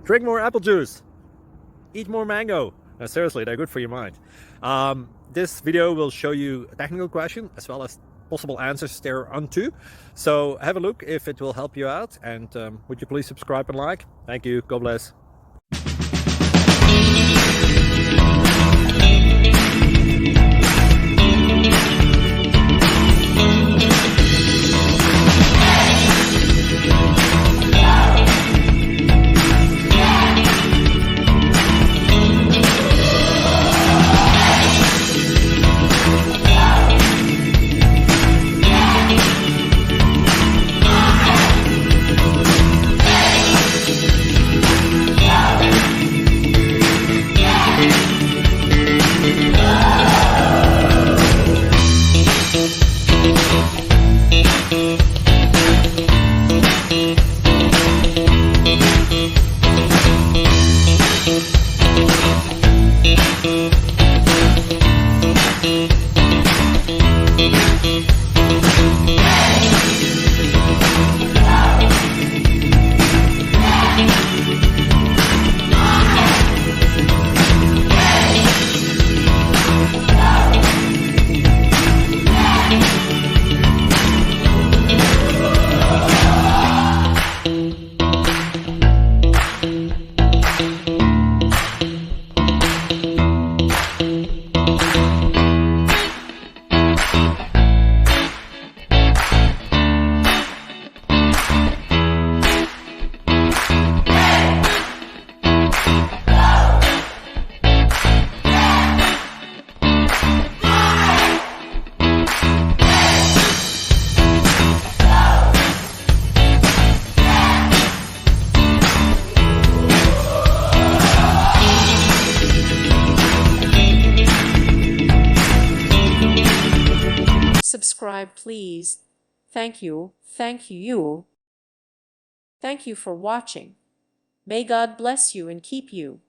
Drink more apple juice. Eat more mango. Seriously, they're good for your mind. This video will show you a technical question as well as possible answers thereunto. So have a look if it will help you out, and would you please subscribe and like? Thank you. God bless. Subscribe, please. Thank you. Thank you. Thank you for watching. May God bless you and keep you.